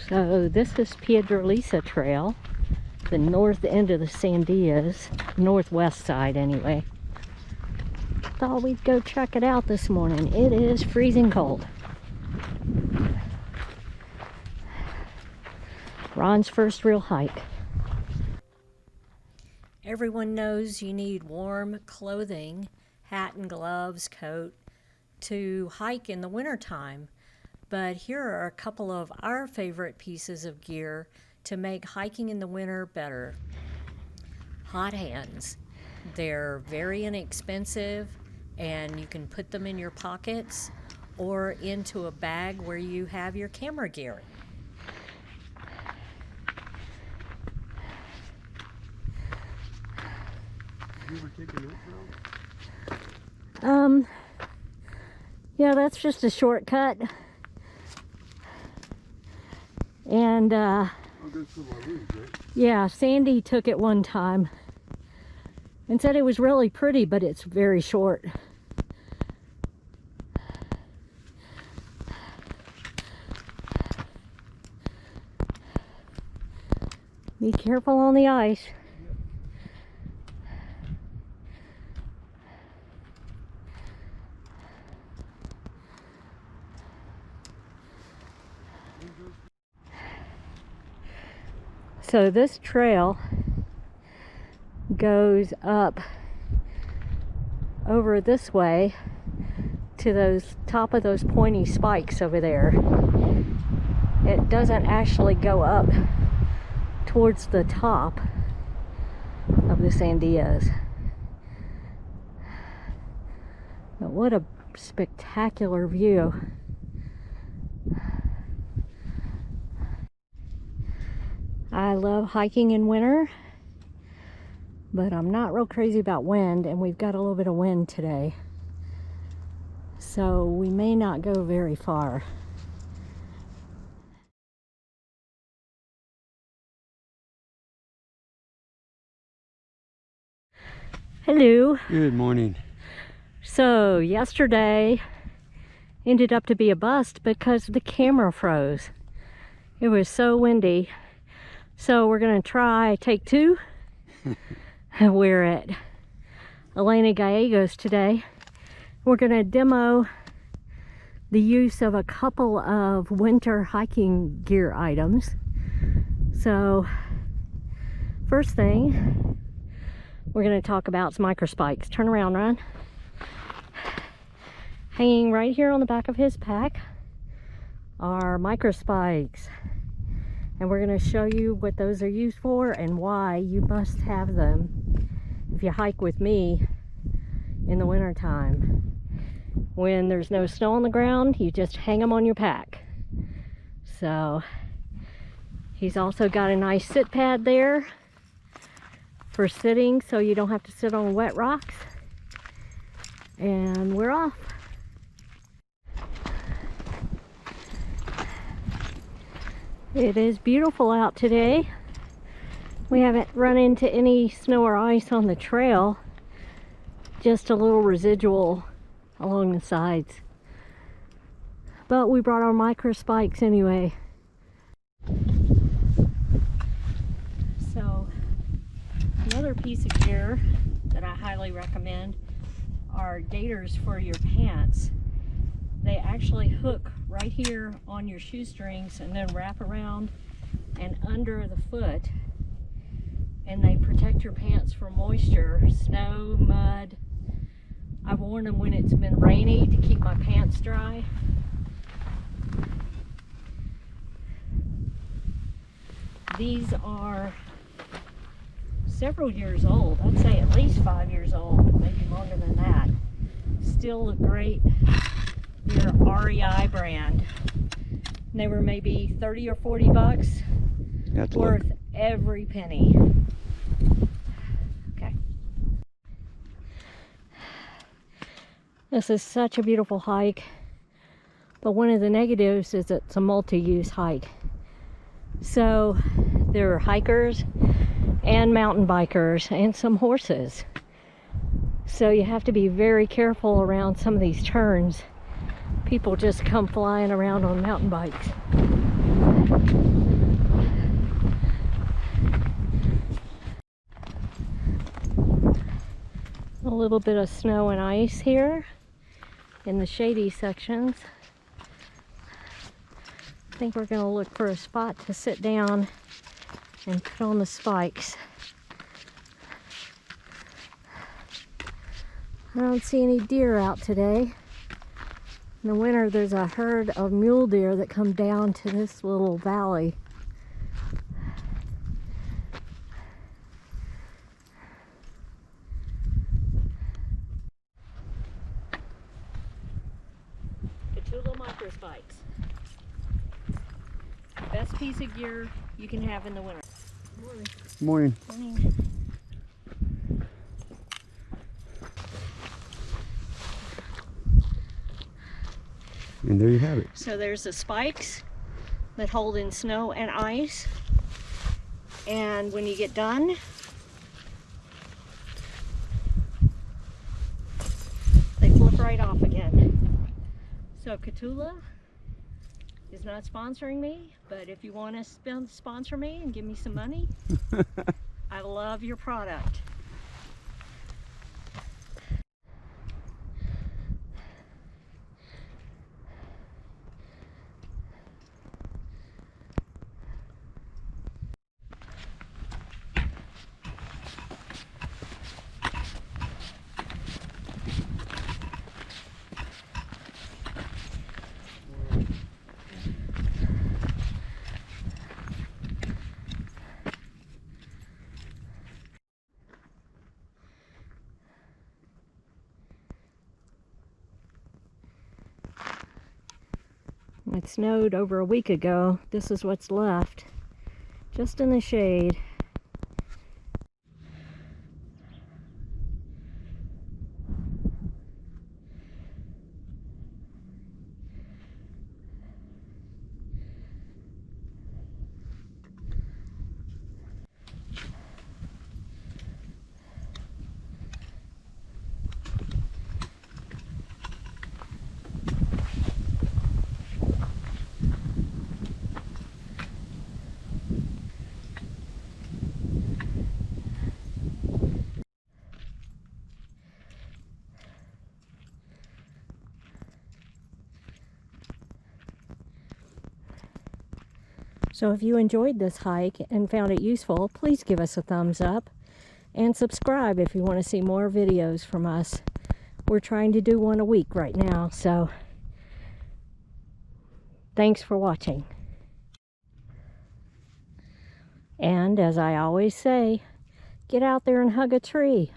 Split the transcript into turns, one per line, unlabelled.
So this is Piedrolisa Trail, the north end of the Sandias, northwest side anyway. Thought we'd go check it out this morning. It is freezing cold. Ron's first real hike. Everyone knows you need warm clothing, hat and gloves, coat, to hike in the wintertime. But here are a couple of our favorite pieces of gear to make hiking in the winter better. Hot hands. They're very inexpensive and you can put them in your pockets or into a bag where you have your camera gear.
Have you ever taken that route?
Yeah, that's just a shortcut. And yeah, Sandy took it one time and said it was really pretty, but it's very short. Be careful on the ice. So this trail goes up over this way to those top of those pointy spikes over there. It doesn't actually go up towards the top of the Sandias. But what a spectacular view. I love hiking in winter, but I'm not real crazy about wind, and we've got a little bit of wind today. So we may not go very far. Hello.
Good morning.
So yesterday ended up to be a bust because the camera froze. It was so windy. So we're gonna try take two. We're at Elena Gallegos today. We're gonna demo the use of a couple of winter hiking gear items. So first thing we're gonna talk about is Microspikes. Turn around, Ron. Hanging right here on the back of his pack are Microspikes. And we're going to show you what those are used for and why you must have them if you hike with me in the winter time. When there's no snow on the ground, you just hang them on your pack. So he's also got a nice sit pad there for sitting so you don't have to sit on wet rocks. And we're off. It is beautiful out today. We haven't run into any snow or ice on the trail, just a little residual along the sides. But we brought our Microspikes anyway. So another piece of gear that I highly recommend are gaiters for your pants. They actually hook right here on your shoestrings and then wrap around and under the foot, and they protect your pants from moisture, snow, mud. I've worn them when it's been rainy to keep my pants dry. These are several years old. I'd say at least 5 years old, maybe longer than that. Still look great. They're REI brand. And they were maybe 30 or 40 bucks. Worth every penny. Okay. This is such a beautiful hike, but one of the negatives is it's a multi-use hike. So there are hikers and mountain bikers and some horses. So you have to be very careful around some of these turns. People just come flying around on mountain bikes. A little bit of snow and ice here in the shady sections. I think we're going to look for a spot to sit down and put on the spikes. I don't see any deer out today. In the winter there's a herd of mule deer that come down to this little valley. Katoola Microspikes. Best piece of gear you can have in the winter.
Morning.
Morning.
And there you have it.
So there's the spikes that hold in snow and ice. And when you get done, they flip right off again. So Katoola is not sponsoring me, but if you want to sponsor me and give me some money, I love your product. It snowed over a week ago. This is what's left, just in the shade. So if you enjoyed this hike and found it useful, please give us a thumbs up and subscribe if you want to see more videos from us. We're trying to do one a week right now, so thanks for watching. And as I always say, get out there and hug a tree.